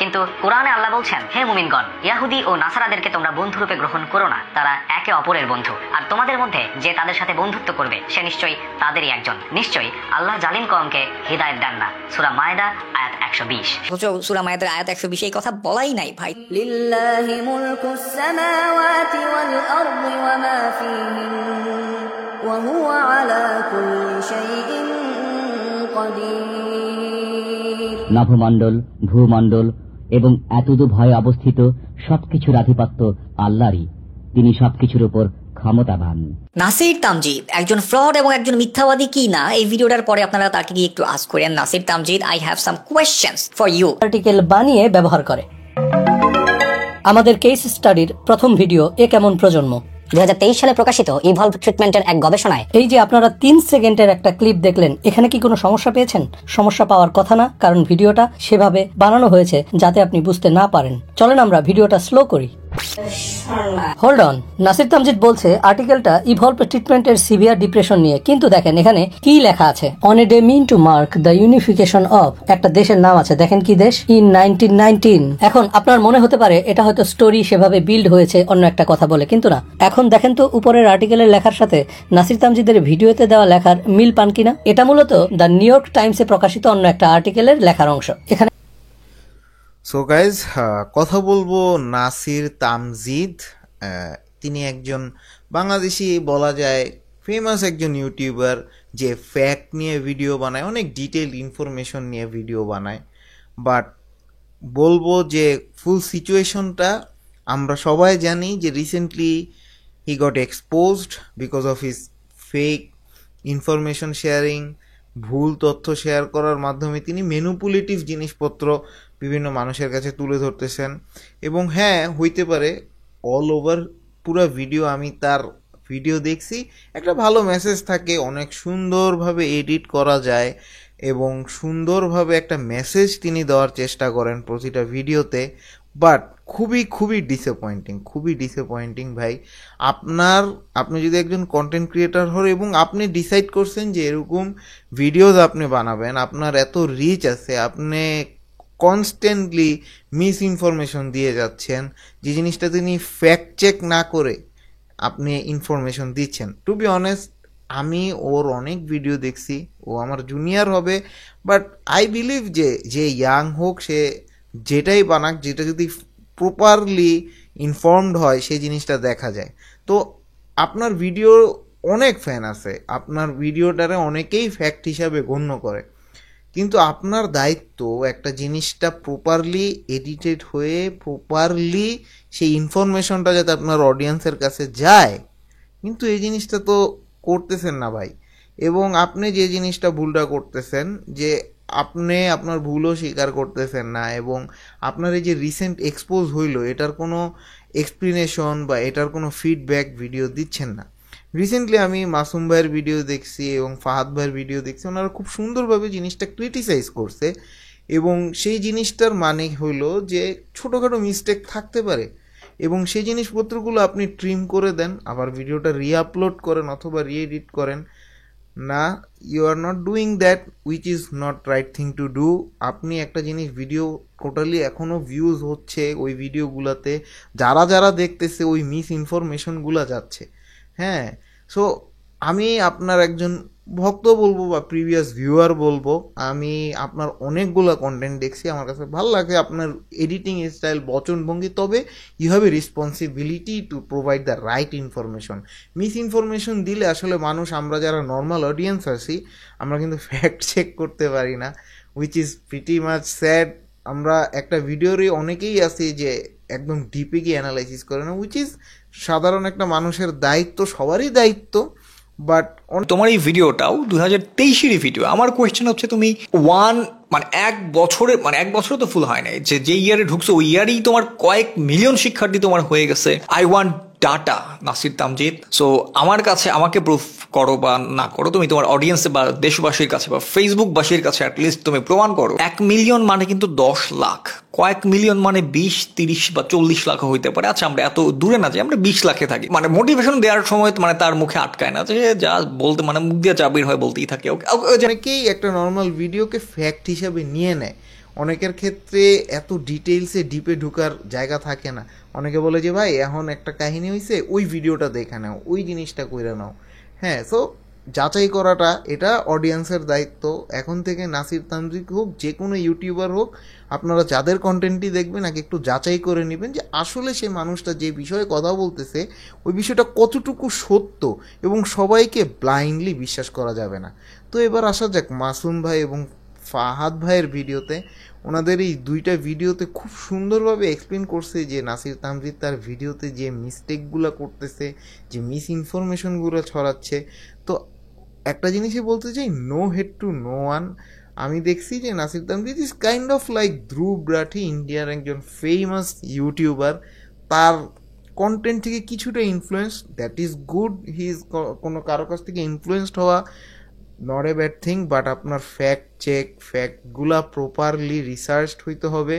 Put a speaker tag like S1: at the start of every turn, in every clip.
S1: কিন্তু কোরআনে আল্লাহ বলছেন, হে মুমিনগণ, ইয়াহুদি ও নাসারাদেরকে তোমরা বন্ধুরূপে গ্রহণ করো না, তারা একে অপরের বন্ধু, আর তোমাদের মধ্যে যে তাদের সাথে বন্ধুত্ব করবে সে নিশ্চয়ই তাদেরই একজন। নিশ্চয়ই আল্লাহ জালিম কওমকে হিদায়াত দেন না। সূরা মায়েদা আয়াত 120।
S2: সূরা মায়েদার আয়াত 120 এই কথা বলাই নাই ভাই।
S3: লিল্লাহি মুলকুস সামাওয়াতি ওয়াল আরদি ওয়া মা ফীহিন ওয়া হুয়া আলা কুল্লি শাইইন কাদির।
S4: নভমণ্ডল, ভূমণ্ডল এবং এতদূ ভয়ে অবস্থিত সবকিছুর আধিপত্য আল্লাহরই। তিনি সবকিছুর উপর ক্ষমতাবান।
S2: নাসির তামজিদ একজন ফ্রড এবং একজন মিথ্যাবাদী কি না, এই ভিডিওটার পরে আপনারা তাকে গিয়ে একটু আস্ক করেন। Nasir Tamjid, I have some questions for you.
S5: Article বানিয়ে ব্যবহার করে। আমাদের কেস স্টাডির প্রথম ভিডিও এ কেমন প্রজন্ম
S2: 2023 সালে প্রকাশিত ইভলভ ট্রিটমেন্টের এক গবেষণায়
S5: এই যে আপনারা 3 সেকেন্ডের একটা ক্লিপ দেখলেন, এখানে কি কোনো সমস্যা পেয়েছেন? সমস্যা পাওয়ার কথা না, কারণ ভিডিওটা সেভাবে বানানো হয়েছে যাতে আপনি বুঝতে না পারেন। চলেন আমরা ভিডিওটা স্লো করি। হোল্ড অন, নাসির তামজিদ বলছে আর্টিকেলটা ইভলভ ট্রিটমেন্টের সিভিয়ার ডিপ্রেশন নিয়ে, কিন্তু দেখেন এখানে কি লেখা আছে। On a day meant to mark the unification of, একটা দেশের নাম আছে, দেখেন কি দেশ, ইন 1919। এখন আপনার মনে হতে পারে এটা হয়তো স্টোরি সেভাবে বিল্ড হয়েছে অন্য একটা কথা বলে, কিন্তু না। এখন দেখেন তো উপরের আর্টিকেলের লেখার সাথে নাসির তামজিদের ভিডিওতে দেওয়া লেখার মিল পান কিনা। এটা মূলত দ্য নিউ ইয়র্ক টাইমসে প্রকাশিত অন্য একটা আর্টিকেলের লেখার অংশ। এখানে
S6: সো গাইজ, কথা বলবো নাসির তামজিদ। তিনি একজন বাংলাদেশি, বলা যায় ফেমাস একজন ইউটিউবার, যে ফ্যাক্ট নিয়ে ভিডিও বানায়, অনেক ডিটেইলড ইনফরমেশন নিয়ে ভিডিও বানায়। বাট বলবো যে ফুল সিচুয়েশনটা আমরা সবাই জানি, যে recently he got exposed because of his fake information sharing. ভুল তথ্য শেয়ার করার মাধ্যমে তিনি ম্যানিপুলেটিভ জিনিসপত্র বিভিন্ন মানুষের কাছে তুলে ধরতেছেন। এবং হ্যাঁ, হইতে পারে অল ওভার পুরো ভিডিও, আমি তার ভিডিও দেখছি, একটা ভালো মেসেজ থাকে, অনেক সুন্দরভাবে এডিট করা যায় এবং সুন্দরভাবে একটা মেসেজ তিনি দেওয়ার চেষ্টা করেন প্রতিটা ভিডিওতে। বাট খুবই ডিসঅ্যাপয়েন্টিং ভাই। আপনি যদি একজন কন্টেন্ট ক্রিয়েটার হন এবং আপনি ডিসাইড করছেন যে এরকম ভিডিওজ আপনি বানাবেন, আপনার এত রিচ আছে, আপনি কনস্ট্যান্টলি মিস ইনফরমেশন দিয়ে যাচ্ছেন, যে জিনিসটা তিনি ফ্যাক্ট চেক না করে আপনি ইনফরমেশন দিচ্ছেন। টু বি অনেস্ট, আমি ওর অনেক ভিডিও দেখছি, ও আমার জুনিয়র হবে, বাট আই বিলিভ যে ইয়াং হোক, সে যেটাই বানাক, যেটা যদি প্রপারলি ইনফর্মড হয় সেই জিনিসটা দেখা যায়। তো আপনার ভিডিও অনেক ফ্যান আছে, আপনার ভিডিওটারে অনেকেই ফ্যাক্ট হিসাবে গণ্য করে, কিন্তু আপনার দায়িত্ব একটা জিনিসটা প্রপারলি এডিটেড হয়ে প্রপারলি সেই ইনফরমেশনটা যাতে আপনার অডিয়েন্সের কাছে যায়, কিন্তু এই জিনিসটা তো করতেছেন না ভাই। এবং আপনি যে জিনিসটা ভুলটা করতেছেন, যে আপনি আপনার ভুলও স্বীকার করতেছেন না, এবং আপনার এই যে রিসেন্ট এক্সপোজ হইল, এটার কোনো এক্সপ্লেনেশন বা এটার কোনো ফিডব্যাক ভিডিও দিচ্ছেন না। রিসেন্টলি আমি মাসুম ভাইয়ের ভিডিও দেখছি এবং ফাহাদ ভাইয়ের ভিডিও দেখছি, ওনারা খুব সুন্দরভাবে জিনিসটা ক্রিটিসাইজ করছে, এবং সেই জিনিসটার মানে হইলো যে ছোটোখাটো মিস্টেক থাকতে পারে, এবং সেই জিনিসপত্রগুলো আপনি ট্রিম করে দেন, আবার ভিডিওটা রিআপলোড করেন অথবা রিএডিট করেন না। You are not doing that, which is not right thing to do. আপনি একটা জিনিস, ভিডিও টোটালি এখনও ভিউজ হচ্ছে ওই ভিডিওগুলোতে, যারা দেখতেছে ওই মিস ইনফরমেশনগুলো যাচ্ছে। হ্যাঁ, সো আমি আপনার একজন ভক্ত বলবো বা প্রিভিয়াস ভিউয়ার বলবো, আমি আপনার অনেকগুলো কন্টেন্ট দেখছি, আমার কাছে ভালো লাগে আপনার এডিটিং স্টাইল, বচনভঙ্গি, তবে you have a responsibility to provide the right information. Misinformation দিলে আসলে মানুষ, আমরা যারা নর্মাল অডিয়েন্স আছি, আমরা কিন্তু ফ্যাক্ট চেক করতে পারি না, which is pretty much sad. আমরা একটা ভিডিওরই অনেকেই আছি যে একদম ডিপে গিয়ে অ্যানালাইসিস করে না, উইচ ইজ সাধারণ একটা মানুষের দায়িত্ব, সবারই দায়িত্ব। বাট
S7: তোমার এই ভিডিওটাও 2023-এরই ভিডিও। আমার কোয়েশ্চেন হচ্ছে, তুমি এক বছরে তো ফুল হয় নাই, যে ইয়ারে ঢুকছো ওই ইয়ারেই তোমার কয়েক মিলিয়ন শিক্ষার্থী তোমার হয়ে গেছে। I want data, Nasir Tamjid. So আমার কাছে, আমাকে প্রুফ করো বা না করো, তুমি তোমার অডিয়েন্সে বা দেশবাসীর কাছে বা ফেসবুকবাসীর কাছে অ্যাটলিস্ট তুমি প্রমাণ করো। 1 মিলিয়ন মানে কিন্তু 10 লাখ, কয়েক মিলিয়ন মানে 20, 30 বা 40 লাখ হইতে পারে। আচ্ছা, আমরা এত দূরে না, যে আমরা 20 লাখে থাকি। মানে মোটিভেশন দেওয়ার সময় মানে তার মুখে আটকায় না, যে যা বলতে মুখ দিয়ে যা বের হয় বলতেই থাকে।
S6: অনেকেই একটা নর্মাল ভিডিওকে ফ্যাক্ট হিসাবে নিয়ে নেয়, অনেকের ক্ষেত্রে এত ডিটেইলসে ডিপে ঢুকার জায়গা থাকে না। অনেকে বলে যে ভাই এখন একটা কাহিনী হয়েছে, ওই ভিডিওটা দেখে নাও, ওই জিনিসটা কইরা নাও। হ্যাঁ, সো যাচাই করাটা এটা অডিয়েন্সের দায়িত্ব। এখন থেকে নাসির তামজিদ হোক, যে কোনো ইউটিউবার হোক, আপনারা যাদের কন্টেন্টই দেখবেন আগে একটু যাচাই করে নেবেন যে আসলে সে মানুষটা যে বিষয়ে কথা বলতেছে ওই বিষয়টা কতটুকু সত্য, এবং সবাইকে ব্লাইন্ডলি বিশ্বাস করা যাবে না। তো এবার আসা যাক মাসুম ভাই এবং ফাহাদ ভাইয়ের ভিডিওতে। ওনাদের এই দুইটা ভিডিওতে খুব সুন্দরভাবে এক্সপ্লেন করছে যে নাসির তামজিদ তার ভিডিওতে যে মিস্টেকগুলো করতেছে, যে মিস ইনফরমেশনগুলো ছড়াচ্ছে। তো একটা জিনিসই বলতে চাই, no hate to no one. আমি দেখছি যে Nasir Tamjid is kind of like Dhruv Rathee, ইন্ডিয়ার একজন ফেমাস ইউটিউবার। তার কন্টেন্ট থেকে কিছুটা influence, that is good. He is কোনো কারো কাছ থেকে ইনফ্লুয়েসড হওয়া not a bad thing, but আপনার ফ্যাক্ট চেক, ফ্যাক্টগুলা প্রপারলি রিসার্চড হইতে হবে।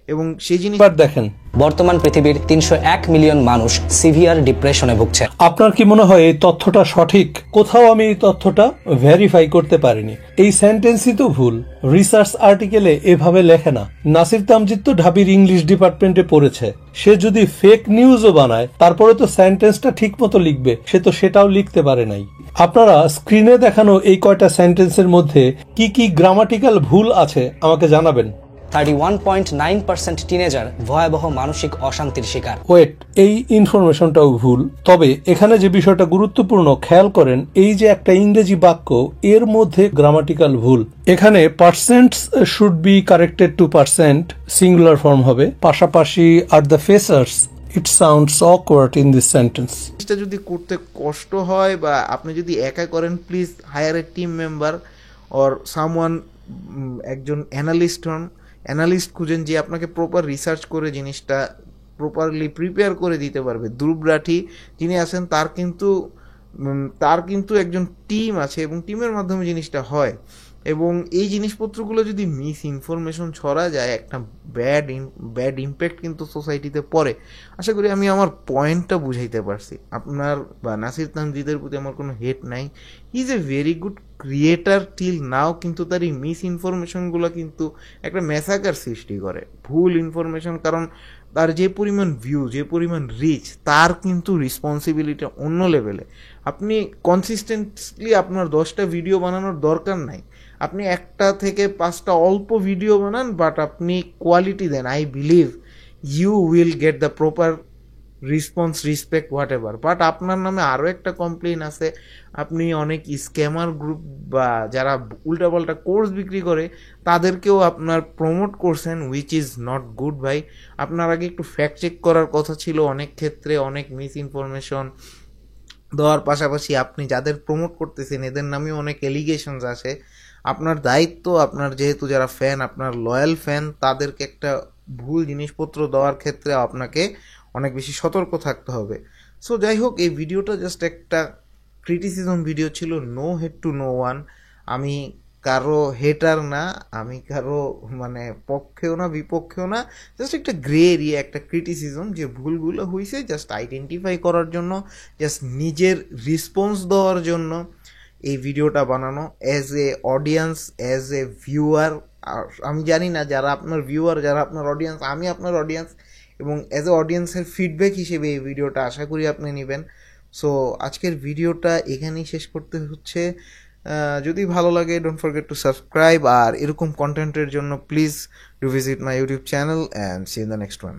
S6: এবং সেই জিনিস
S8: দেখেন, বর্তমান পৃথিবীর 301 মিলিয়ন মানুষ সিভিয়ার ডিপ্রেশনে ভুগছে।
S9: আপনার কি মনে হয় এই তথ্যটা সঠিক? কোথাও আমি এই তথ্যটা ভেরিফাই করতে পারিনি। এই সেন্টেন্সই তো ভুল, রিসার্চ আর্টিকেলে এভাবে লেখে না। নাসির তামজিদ তো ঢাবির ইংলিশ ডিপার্টমেন্টে পড়েছে, সে যদি ফেক নিউজও বানায় তারপরে তো সেন্টেন্সটা ঠিক মতো লিখবে, সে তো সেটাও লিখতে পারে নাই। আপনারা স্ক্রিনে দেখানো এই কয়টা সেন্টেন্সের মধ্যে কি কি গ্রামাটিক্যাল ভুল আছে আমাকে জানাবেন।
S8: 31.9% টিনেজার ভয়াবহ মানসিক অশান্তির শিকার।
S9: ওয়েট, এই ইনফরমেশনটাও ভুল। তবে এখানে যে বিষয়টা গুরুত্বপূর্ণ খেয়াল করেন, এই যে একটা ইংরেজি বাক্য, এর মধ্যে গ্রামাটিক্যাল ভুল। এখানে percent should be corrected to percent, singular form হবে, পাশাপাশি আর the phrases, it sounds awkward in this sentence.
S6: এটা যদি করতে কষ্ট হয় বা আপনি যদি একা করেন, please hire a team member or someone, একজন অ্যানালিস্ট খুঁজেন যে আপনাকে প্রপার রিসার্চ করে জিনিসটা প্রপারলি প্রিপেয়ার করে দিতে পারবে। ধ্রুব রাঠি যিনি আছেন তার কিন্তু একজন টিম আছে এবং টিমের মাধ্যমে জিনিসটা হয়। এবং এই জিনিসপত্রগুলো যদি মিস ইনফরমেশন ছড়া যায়, একটা ব্যাড ইম্প্যাক্ট কিন্তু সোসাইটিতে পড়ে। আশা করি আমি আমার পয়েন্টটা বুঝাইতে পারছি। আপনার বা নাসির তামজিদের প্রতি আমার কোনো হেট নাই, he is a very good creator till now, কিন্তু তার এই মিস ইনফরমেশনগুলো কিন্তু একটা ম্যাসাকার সৃষ্টি করে, ভুল ইনফরমেশন। কারণ তার যে পরিমাণ ভিউ, যে পরিমাণ রিচ, তার কিন্তু রেসপন্সিবিলিটি অন্য লেভেলে। আপনি কনসিস্টেন্টলি আপনার 10টা ভিডিও বানানোর দরকার নাই, আপনি 1টা থেকে 5টা অল্প ভিডিও বানান, বাট আপনি কোয়ালিটি দেন। I believe you will get the proper response, respect, whatever. But আপনার নামে আরও একটা কমপ্লেইন আছে, আপনি অনেক স্ক্যামার গ্রুপ বা যারা উল্টাপাল্টা কোর্স বিক্রি করে তাদেরকেও আপনার প্রমোট করছেন, উইচ ইজ নট গুড ভাই। আপনার আগে একটু ফ্যাক্ট চেক করার কথা ছিল। অনেক ক্ষেত্রে অনেক মিস ইনফরমেশন দেওয়ার পাশাপাশি আপনি যাদের প্রমোট করতেছেন এদের নামেও অনেক এলিগেশনস আসে। আপনার দায়িত্ব, আপনার যেহেতু যারা ফ্যান, আপনার লয়াল ফ্যান, তাদেরকে একটা ভুল জিনিসপত্র দেওয়ার ক্ষেত্রে আপনাকে অনেক বেশি সতর্ক থাকতে হবে। সো যাই হোক, এই ভিডিওটা জাস্ট একটা ক্রিটিসিজম ভিডিও ছিল, no hate to no one. আমি কারো হেটার না, আমি কারো পক্ষেও না বিপক্ষেও না, জাস্ট একটা গ্রে এরিয়া, একটা ক্রিটিসিজম, যে ভুলগুলো হয়েছে জাস্ট আইডেন্টিফাই করার জন্য, জাস্ট নিজের রেসপন্স দেওয়ার জন্য এই ভিডিওটা বানানো। As a audience, as a viewer, আমি জানি না যারা আপনার ভিউয়ার, যারা আপনার অডিয়েন্স, আমি আপনার অডিয়েন্স, এবং অ্যাজ এ অডিয়েন্সের ফিডব্যাক হিসেবে এই ভিডিওটা আশা করি আপনি নেবেন। সো আজকের ভিডিওটা এখানেই শেষ করতে হচ্ছে। যদি ভালো লাগে, ডোন্ট ফরগেট টু সাবস্ক্রাইব, আর এরকম কন্টেন্টের জন্য please do visit my YouTube channel, and see in the next one.